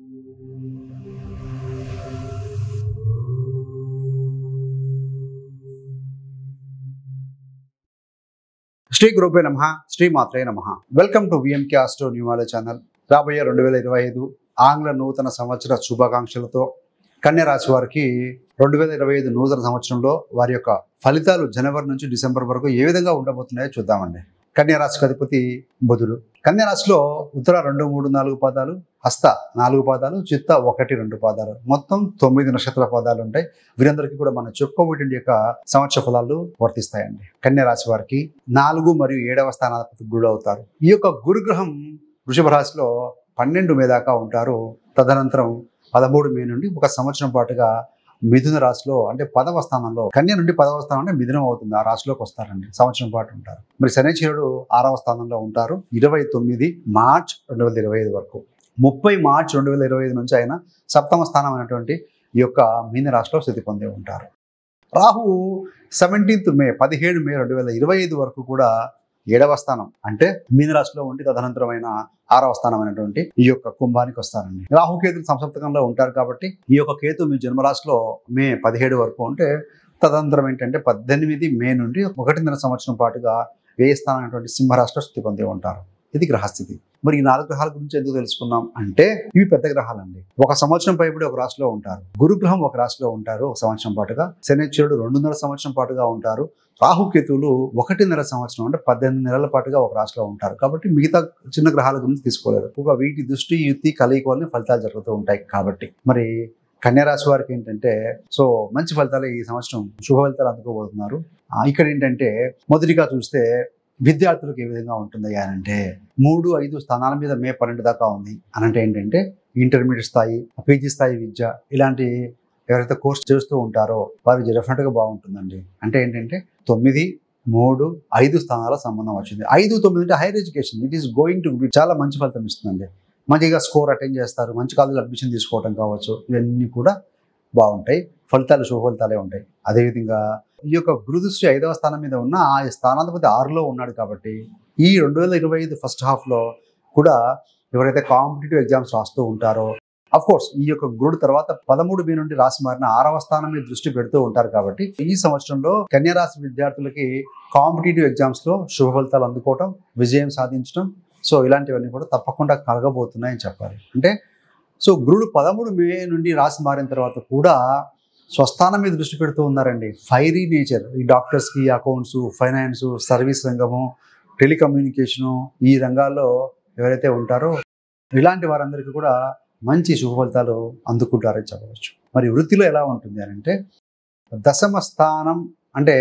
శ్రీ గురుభ్యో నమః, శ్రీ మాత్రే నమః. Welcome to VMK astro numerology channel. రాబోయే 2025 ఆంగ్ల నూతన సంవత్సర శుభాకాంక్షలతో కన్యా రాశి వారికి 2025 నూతన సంవత్సరంలో వారి యొక్క ఫలితాలు జనవరి నుంచి డిసెంబర్ వరకు ఏ విధంగా ఉండబోతున్నాయో చూద్దామండి. కన్యా రాశికి అధిపతి బుధుడు. కన్యా రాశిలో ఉత్తర 2, 3, 4 పాదాలు, హస్త 4 పాదాలు, చిత్త 1, 2 పాదాలు, మొత్తం 9 నక్షత్ర పాదాలు ఉంటాయి. వీరందరికీ కూడా మనం చెప్పుకోబోయే యొక్క సంవత్సర ఫలాలు వర్తిస్తాయండి. కన్యా రాశి వారికి 4 మరియు 7వ స్థానాధిపతి గురుడు అవుతారు. ఈ యొక్క గురుగ్రహం వృషభ రాశిలో 12 మే దాకా ఉంటారు. తదనంతరం 13 మే నుండి ఒక సంవత్సరం పాటుగా మిథున రాశిలో అంటే 10వ స్థానంలో, కన్య నుండి 10వ స్థానం అంటే మిథునం అవుతుంది, ఆ రాశిలోకి వస్తారండి. సంవత్సరం పాటు ఉంటారు. మరి శనిచరుడు 6వ స్థానంలో ఉంటారు 29 మార్చ్ 2025 వరకు. 30 మార్చ్ 2025 నుంచి ఆయన సప్తమ స్థానం అయినటువంటి ఈ యొక్క మీన రాశిలో స్థితి పొంది ఉంటారు. రాహు 17 మే 2025 వరకు కూడా 7వ స్థానం అంటే మీన రాశిలో ఉండి తదనంతరమైన 6వ స్థానం అయినటువంటి ఈ యొక్క కుంభానికి వస్తారండి. రాహుకేతులు సంసప్తకంలో ఉంటారు కాబట్టి ఈ యొక్క కేతు మీ జన్మరాశిలో మే 17 వరకు ఉంటే తదనంతరం ఏంటంటే 18 మే నుండి 1.5 సంవత్సరం పాటుగా వ్యయ స్థానం అయినటువంటి సింహరాశిలో స్థితి పొంది ఉంటారు. ఇది గ్రహస్థితి. మరి ఈ 4 గ్రహాల గురించి ఎందుకు తెలుసుకున్నాం అంటే ఇవి పెద్ద గ్రహాలండి. ఒక సంవత్సరం పైబడి ఒక రాశిలో ఉంటారు. గురుగ్రహం ఒక రాశిలో ఉంటారు ఒక సంవత్సరం పాటుగా. శనిచరుడు 2.5 సంవత్సరం పాటుగా ఉంటారు. రాహుకేతువులు 1.5 సంవత్సరం అంటే 18 నెలల పాటుగా ఒక రాశిలో ఉంటారు. కాబట్టి మిగతా చిన్న గ్రహాల గురించి తీసుకోలేదు. ఒక వీటి దృష్టి యుక్తి కలయిక వల్ల ఫలితాలు జరుగుతూ ఉంటాయి. కాబట్టి మరి కన్యా రాశి వారికి ఏంటంటే మంచి ఫలితాలు ఈ సంవత్సరం శుభ ఫలితాలు అందుకోబోతున్నారు. ఇక్కడ ఏంటంటే మొదటిగా చూస్తే విద్యార్థులకు ఏ విధంగా ఉంటుంది అంటే 3, 5 స్థానాల మీద మే 12 దాకా ఉంది. అనంటే ఏంటంటే ఇంటర్మీడియట్ స్థాయి, పీజీ స్థాయి విద్య ఇలాంటి ఎవరైతే కోర్స్ చేస్తూ ఉంటారో వారికి డెఫినెట్గా బాగుంటుందండి. అంటే ఏంటంటే 9, 3, 5 స్థానాల సంబంధం వచ్చింది. 5, 9 అంటే higher education. It is going to be చాలా మంచి ఫలితం ఇస్తుందండి. మంచిగా స్కోర్ అటెండ్ చేస్తారు, మంచి కాలేజీలో అడ్మిషన్ తీసుకోవడం కావచ్చు, ఇవన్నీ కూడా బాగుంటాయి. ఫలితాలు శుభ ఫలితాలే ఉంటాయి. అదేవిధంగా ఈ యొక్క గురుదృష్టి 5వ స్థానం మీద ఉన్న ఆ స్థానాధిపతి 6లో ఉన్నాడు కాబట్టి ఈ 2025 ఫస్ట్ హాఫ్లో కూడా ఎవరైతే కాంపిటేటివ్ ఎగ్జామ్స్ రాస్తూ ఉంటారో కోర్స్ ఈ యొక్క గురుడు తర్వాత 13 మే నుండి రాశి మారిన 6వ స్థానం మీద దృష్టి పెడుతూ ఉంటారు. కాబట్టి ఈ సంవత్సరంలో కన్యా రాశి విద్యార్థులకి కాంపిటేటివ్ ఎగ్జామ్స్ లో శుభ ఫలితాలు అందుకోవటం, విజయం సాధించడం ఇలాంటివన్నీ కూడా తప్పకుండా కలగబోతున్నాయని చెప్పాలి. అంటే గురుడు 13 మే నుండి రాశి మారిన తర్వాత కూడా స్వస్థానం మీద దృష్టి పెడుతూ ఉన్నారండి. ఫైరీ నేచర్ ఈ డాక్టర్స్కి, అకౌంట్స్, ఫైనాన్స్, సర్వీస్ రంగము, టెలికమ్యూనికేషను ఈ రంగాల్లో ఎవరైతే ఉంటారో ఇలాంటి వారందరికీ కూడా మంచి శుభ ఫలితాలు అందుకుంటారని చెప్పవచ్చు. మరి వృత్తిలో ఎలా ఉంటుంది అని అంటే 10వ స్థానం అంటే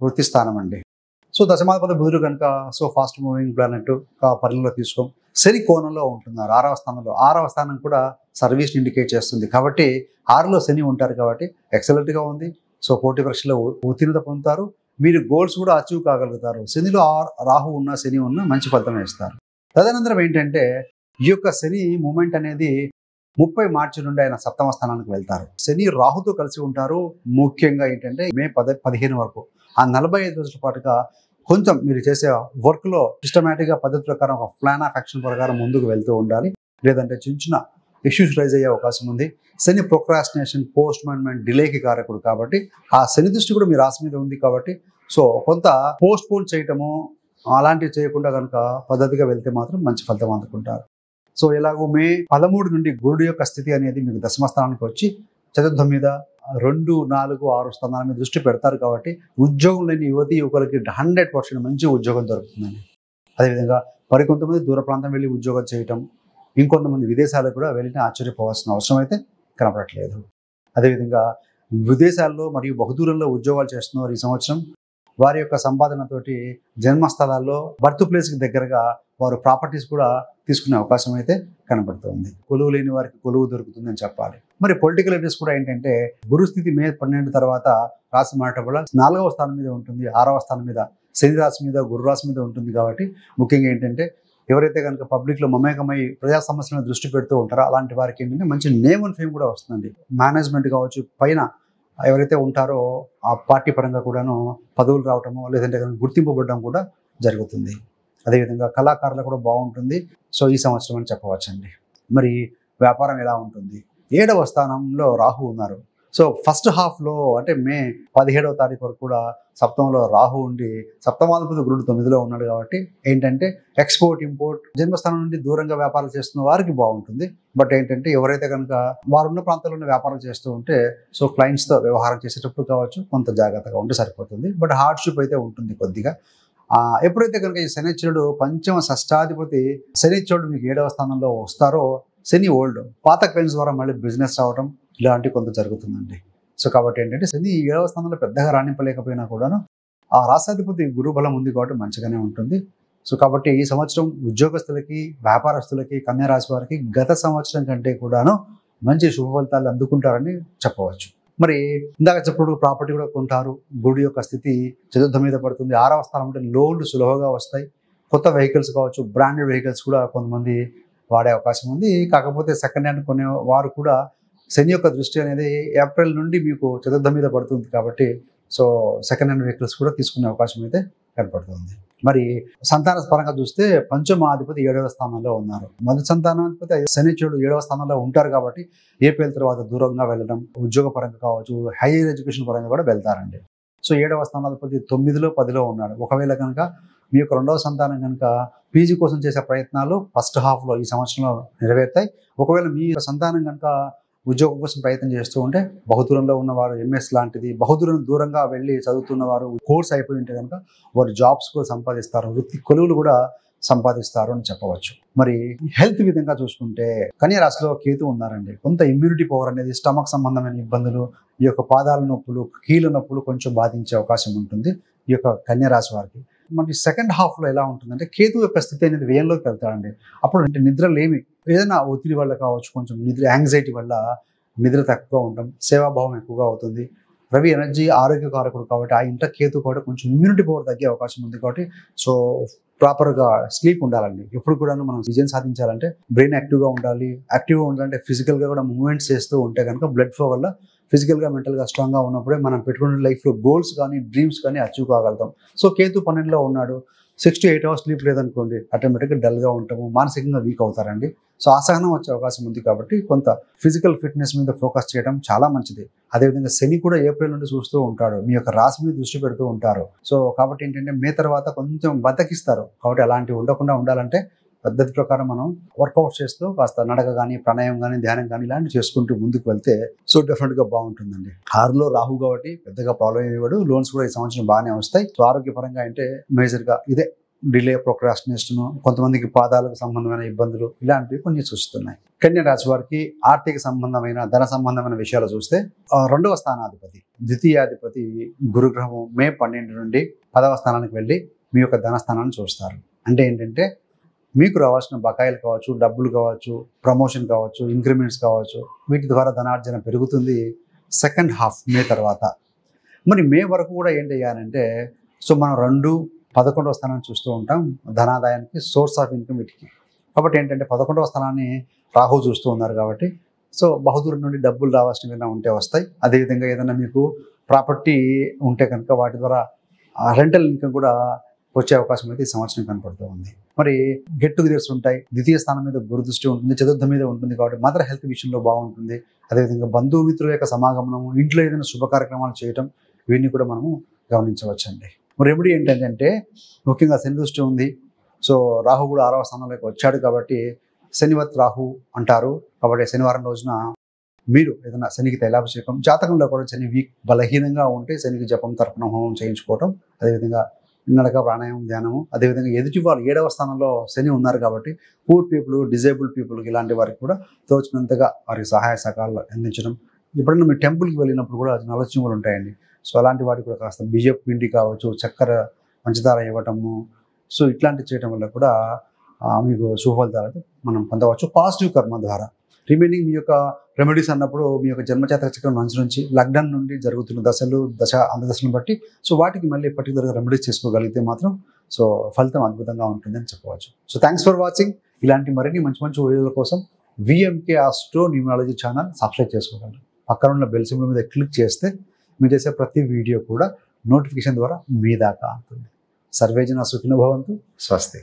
వృత్తి స్థానం అండి. దశమాధిపతి బుధుడు కనుక ఫాస్ట్ మూవింగ్ ప్లానెట్ పరిధిలో తీసుకోం. శని కోణంలో ఉంటున్నారు 6వ స్థానంలో. 6వ స్థానం కూడా సర్వీస్ని ఇండికేట్ చేస్తుంది. కాబట్టి 6లో శని ఉంటారు కాబట్టి ఎక్సలెంట్గా ఉంది. పోటీ పరీక్షలో ఉత్తీర్ణత పొందుతారు. మీరు గోల్స్ కూడా అచీవ్ కాగలుగుతారు. శనిలో రాహు ఉన్న శని ఉన్న మంచి ఫలితం ఇస్తారు. తదనంతరం ఏంటంటే ఈ యొక్క శని మూమెంట్ అనేది 30 మార్చి నుండి ఆయన సప్తమ స్థానానికి వెళ్తారు. శని రాహుతో కలిసి ఉంటారు. ముఖ్యంగా ఏంటంటే మే 15 వరకు ఆ 45 రోజుల పాటుగా కొంచెం మీరు చేసే వర్క్లో సిస్టమేటిక్గా పద్ధతి ప్రకారం ఒక ప్లాన్ ఆఫ్ యాక్షన్ ప్రకారం ముందుకు వెళ్తూ ఉండాలి. లేదంటే చిన్న ఇష్యూస్ రైజ్ అయ్యే అవకాశం ఉంది. శని ప్రొక్రాస్టినేషన్, పోస్ట్ మెంట్, డిలేకి కారకుడు కాబట్టి ఆ శని దృష్టి కూడా మీ రాశి మీద ఉంది. కాబట్టి కొంత పోస్ట్ పోన్ చేయటము అలాంటివి చేయకుండా కనుక పద్ధతిగా వెళ్తే మాత్రం మంచి ఫలితం అందుకుంటారు. ఎలాగో మే 13 నుండి గురుడు యొక్క స్థితి అనేది మీకు దశమ స్థానానికి వచ్చి చతుర్థం మీద 2, 4, 6 స్థానాల మీద దృష్టి పెడతారు. కాబట్టి ఉద్యోగం లేని యువతి యువకులకి 100% మంచి ఉద్యోగం దొరుకుతుందండి. అదేవిధంగా మరికొంతమంది దూర ప్రాంతం వెళ్ళి ఉద్యోగం చేయటం, ఇంకొంతమంది విదేశాలకు కూడా వెళ్ళిన ఆశ్చర్యపోవాల్సిన అవసరం అయితే కనపడట్లేదు. అదేవిధంగా విదేశాల్లో మరియు బహుదూరంలో ఉద్యోగాలు చేస్తున్నారు ఈ సంవత్సరం. వారి యొక్క సంపాదనతోటి జన్మస్థలాల్లో బర్త్ ప్లేస్కి దగ్గరగా వారు ప్రాపర్టీస్ కూడా తీసుకునే అవకాశం అయితే కనబడుతుంది. కొలువు లేని వారికి కొలువు దొరుకుతుందని చెప్పాలి. మరి పొలిటికల్ లీడర్స్ కూడా ఏంటంటే గురుస్థితి మే 12 తర్వాత రాశి మారటం వల్ల 4వ స్థానం మీద ఉంటుంది, 6వ స్థానం మీద శని రాశి మీద, గురు రాశి మీద ఉంటుంది. కాబట్టి ముఖ్యంగా ఏంటంటే ఎవరైతే కనుక పబ్లిక్లో మమేకమై ప్రజా సమస్యలను దృష్టి పెడుతూ ఉంటారో అలాంటి వారికి ఏంటంటే మంచి నేమ్ అండ్ ఫేమ్ కూడా వస్తుంది. మేనేజ్మెంట్ కావచ్చు, పైన ఎవరైతే ఉంటారో ఆ పార్టీ పరంగా కూడాను పదవులు రావటము, లేదంటే కనుక గుర్తింపబడడం కూడా జరుగుతుంది. అదేవిధంగా కళాకారులకు కూడా బాగుంటుంది. ఈ సంవత్సరం అని చెప్పవచ్చండి. మరి వ్యాపారం ఎలా ఉంటుంది. 7వ స్థానంలో రాహు ఉన్నారు. సో ఫస్ట్ హాఫ్లో అంటే మే 17వ తారీఖు వరకు కూడా సప్తమంలో రాహు ఉండి సప్తమాధిపతి గురుడు 9లో ఉన్నాడు కాబట్టి ఏంటంటే ఎక్స్పోర్ట్ ఇంపోర్ట్ జన్మస్థానం నుండి దూరంగా వ్యాపారం చేస్తున్న వారికి బాగుంటుంది. బట్ ఏంటంటే ఎవరైతే కనుక వారున్న ప్రాంతాల్లోనే వ్యాపారం చేస్తూ ఉంటే సో క్లయింట్స్తో వ్యవహారం చేసేటప్పుడు కావచ్చు కొంత జాగ్రత్తగా ఉంటే సరిపోతుంది. బట్ హార్డ్షిప్ అయితే ఉంటుంది కొద్దిగా. ఎప్పుడైతే కనుక ఈ శనిశ్చరుడు పంచమ షష్టాధిపతి శనిశ్చరుడు మీకు 7వ స్థానంలో వస్తారో శని ఓల్డ్ పాత క్లయింట్స్ ద్వారా మళ్ళీ బిజినెస్ రావడం ఇలాంటివి కొంత జరుగుతుందండి. సో కాబట్టి ఏంటంటే శని 7వ స్థానంలో పెద్దగా రాణింపలేకపోయినా కూడాను ఆ రాష్ట్రాధిపతి గురు బలం ఉంది కాబట్టి మంచిగానే ఉంటుంది. సో కాబట్టి ఈ సంవత్సరం ఉద్యోగస్తులకి వ్యాపారస్తులకి కన్యా రాశి వారికి గత సంవత్సరం కంటే కూడాను మంచి శుభ ఫలితాలు అందుకుంటారని చెప్పవచ్చు. మరి ఇందాక చెప్పుడు ప్రాపర్టీ కూడా కొంటారు. గుడి యొక్క స్థితి చతుర్థ మీద పడుతుంది. 6వ స్థానం అంటే లోన్లు సులభంగా వస్తాయి. కొత్త వెహికల్స్ కావచ్చు, బ్రాండెడ్ వెహికల్స్ కూడా కొంతమంది వాడే అవకాశం ఉంది. కాకపోతే సెకండ్ హ్యాండ్ కొనే వారు కూడా శని యొక్క దృష్టి అనేది ఏప్రిల్ నుండి మీకు చతుర్థ మీద పడుతుంది కాబట్టి సో సెకండ్ హ్యాండ్ వెహికల్స్ కూడా తీసుకునే అవకాశం అయితే కనపడుతుంది. మరి సంతాన పరంగా చూస్తే పంచమాధిపతి 7వ స్థానంలో ఉన్నారు. మొదటి సంతానాధిపతి శనిశ్చరుడు 7వ స్థానంలో ఉంటారు కాబట్టి ఏప్రిల్ తర్వాత దూరంగా వెళ్ళడం, ఉద్యోగ పరంగా కావచ్చు, హైయర్ ఎడ్యుకేషన్ పరంగా కూడా వెళ్తారండి. సో 7వ స్థానాధిపతి 9లో 10లో ఉన్నాడు. ఒకవేళ కనుక మీ యొక్క 2వ సంతానం కనుక పీజీ కోసం చేసే ప్రయత్నాలు ఫస్ట్ హాఫ్లో ఈ సంవత్సరంలో నెరవేరుతాయి. ఒకవేళ మీ సంతానం కనుక ఉద్యోగం కోసం ప్రయత్నం చేస్తూ ఉంటే బహుదూరంలో ఉన్నవారు ఎంఎస్ లాంటిది దూరంగా వెళ్ళి చదువుతున్నవారు కోర్స్ అయిపోయి ఉంటే కనుక వారు జాబ్స్ కూడా సంపాదిస్తారు, వృత్తి కొలువులు కూడా సంపాదిస్తారు అని చెప్పవచ్చు. మరి హెల్త్ విధంగా చూసుకుంటే కన్యా రాశిలో కేతు ఉన్నారండి. కొంత ఇమ్యూనిటీ పవర్ అనేది స్టమక్ సంబంధమైన ఇబ్బందులు, ఈ యొక్క పాదాల నొప్పులు, కీళ్ళ నొప్పులు కొంచెం బాధించే అవకాశం ఉంటుంది ఈ యొక్క కన్యా రాశి వారికి. మరి సెకండ్ హాఫ్లో ఎలా ఉంటుందంటే కేతు యొక్క స్థితి అనేది వ్యయంలోకి వెళ్తాడండి. అప్పుడు అంటే నిద్ర లేమి, ఏదైనా ఒత్తిడి వల్ల కావచ్చు, కొంచెం నిద్ర యాంగ్జైటీ వల్ల నిద్ర తక్కువగా ఉండడం, సేవాభావం ఎక్కువగా అవుతుంది. రవి ఎనర్జీ ఆరోగ్యకారకుడు కాబట్టి ఆ ఇంట్లో కేతు కూడా కొంచెం ఇమ్యూనిటీ పవర్ తగ్గే అవకాశం ఉంది కాబట్టి సో ప్రాపర్గా స్లీప్ ఉండాలండి. ఎప్పుడు కూడా మనం విజయం సాధించాలంటే బ్రెయిన్ యాక్టివ్గా ఉండాలి. యాక్టివ్గా ఉండాలంటే ఫిజికల్గా కూడా మూవ్మెంట్స్ చేస్తూ ఉంటే కనుక బ్లడ్ ఫ్లో వల్ల ఫిజికల్గా మెంటల్గా స్ట్రాంగ్గా ఉన్నప్పుడే మనం పెట్టుకున్న లైఫ్లో గోల్స్ కానీ డ్రీమ్స్ కానీ అచీవ్ కాగలుగుతాం. సో కేతు 12లో ఉన్నాడు. 6 to 8 hours స్లీప్ లేదనుకోండి ఆటోమేటిక్గా డల్గా ఉంటాము, మానసికంగా వీక్ అవుతారండి. సో అసహనం వచ్చే అవకాశం ఉంది కాబట్టి కొంత ఫిజికల్ ఫిట్నెస్ మీద ఫోకస్ చేయడం చాలా మంచిది. అదేవిధంగా శని కూడా ఏప్రిల్ నుండి చూస్తూ ఉంటాడు, మీ యొక్క రాశి మీద దృష్టి పెడుతూ ఉంటారు. సో కాబట్టి ఏంటంటే మే తర్వాత కొంచెం బతకిస్తారు కాబట్టి అలాంటివి ఉండకుండా ఉండాలంటే పద్ధతి ప్రకారం మనం వర్కౌట్ చేస్తూ కాస్త నడక కానీ, ప్రాణాయామం కానీ, ధ్యానం కానీ ఇలాంటివి చేసుకుంటూ ముందుకు వెళ్తే సో డెఫినెట్గా బాగుంటుందండి. 6లో రాహు కాబట్టి పెద్దగా ప్రాబ్లం ఇవ్వడు. లోన్స్ కూడా ఈ సంవత్సరం బాగానే వస్తాయి. సో ఆరోగ్యపరంగా అంటే మేజర్గా ఇదే డిలే, ప్రొక్రాస్టినేషన్, కొంతమందికి పాదాలకు సంబంధమైన ఇబ్బందులు ఇలాంటివి కొన్ని చూస్తున్నాయి. కన్యా రాశి వారికి ఆర్థిక సంబంధమైన, ధన సంబంధమైన విషయాలు చూస్తే 2వ స్థానాధిపతి ద్వితీయాధిపతి గురుగ్రహం మే 12 నుండి 10వ స్థానానికి వెళ్ళి మీ యొక్క ధన స్థానాన్ని చూస్తారు. అంటే ఏంటంటే మీకు రావాల్సిన బకాయిలు కావచ్చు, డబ్బులు కావచ్చు, ప్రమోషన్ కావచ్చు, ఇంక్రిమెంట్స్ కావచ్చు, వీటి ద్వారా ధనార్జన పెరుగుతుంది సెకండ్ హాఫ్ మే తర్వాత. మరి మే వరకు కూడా ఏం చేయాలంటే సో మనం 2, 11వ స్థానాన్ని చూస్తూ ఉంటాం ధనాదాయానికి, సోర్స్ ఆఫ్ ఇన్కమ్ వీటికి. కాబట్టి ఏంటంటే 11వ స్థానాన్ని రాహు చూస్తూ ఉన్నారు కాబట్టి సో బహుదూరం నుండి డబ్బులు రావాల్సినవి ఏదైనా ఉంటే వస్తాయి. అదేవిధంగా ఏదైనా మీకు ప్రాపర్టీ ఉంటే కనుక వాటి ద్వారా రెంటల్ ఇన్కమ్ కూడా వచ్చే అవకాశం అయితే ఈ సంవత్సరం కనపడుతూ ఉంది. మరి గెట్ టుగెదర్స్ ఉంటాయి. ద్వితీయ స్థానం మీద గురుదృష్టి ఉంటుంది, చతుర్థ మీద ఉంటుంది కాబట్టి మదర్ హెల్త్ విషయంలో బాగుంటుంది. అదేవిధంగా బంధుమిత్రుల యొక్క సమాగమనము, ఇంట్లో ఏదైనా శుభ కార్యక్రమాలు చేయటం ఇవన్నీ కూడా మనము గమనించవచ్చండి. మరి రెమెడీ ఏంటంటే ముఖ్యంగా శని దృష్టి ఉంది. సో రాహు కూడా 6వ స్థానంలోకి వచ్చాడు కాబట్టి శనివత్ రాహు అంటారు. కాబట్టి శనివారం రోజున మీరు ఏదైనా శనికి తైలాభిషేకం, జాతకంలో కూడా శని వీక్ బలహీనంగా ఉంటే శనికి జపం, తర్పణం, హోమం చేయించుకోవటం, అదేవిధంగా నడక, ప్రాణాయామం, ధ్యానము, అదేవిధంగా ఎదుటి వాళ్ళు 7వ స్థానంలో శని ఉన్నారు కాబట్టి పూర్ పీపుల్, డిజేబుల్డ్ పీపుల్కి ఇలాంటి వారికి కూడా తోచినంతగా వారికి సహాయ సహకారాలు అందించడం. ఎప్పుడైనా మీ టెంపుల్కి వెళ్ళినప్పుడు కూడా నలచీములు ఉంటాయండి. సో అలాంటి వాటికి కూడా కాస్త బియ్యపు పిండి కావచ్చు, చక్కెర, పంచదార ఇవ్వటము, సో ఇట్లాంటివి చేయడం వల్ల కూడా మీకు శుభ ఫలితాలు మనం పొందవచ్చు పాజిటివ్ కర్మ ద్వారా. రిమైనింగ్ మీ యొక్క రెమెడీస్ అన్నప్పుడు మీ యొక్క జన్మజాతక చక్రం నుంచి లగ్నం నుండి జరుగుతున్న దశలు, అంతదశలను బట్టి సో వాటికి మళ్ళీ పర్టికులర్గా రెమెడీస్ చేసుకోగలిగితే మాత్రం సో ఫలితం అద్భుతంగా ఉంటుందని చెప్పవచ్చు. So thanks for watching. ఇలాంటి మరిన్ని మంచి మంచి వీడియోల కోసం VMK astro numerology channel subscribe చేసుకోగలరు. పక్కన ఉన్న బెల్ సింబల్ మీద క్లిక్ చేస్తే మీరు చేసే ప్రతి వీడియో కూడా నోటిఫికేషన్ ద్వారా మీ దాకా అందుతుంది. సర్వేజన సుఖినో భవంతు. స్వస్తి.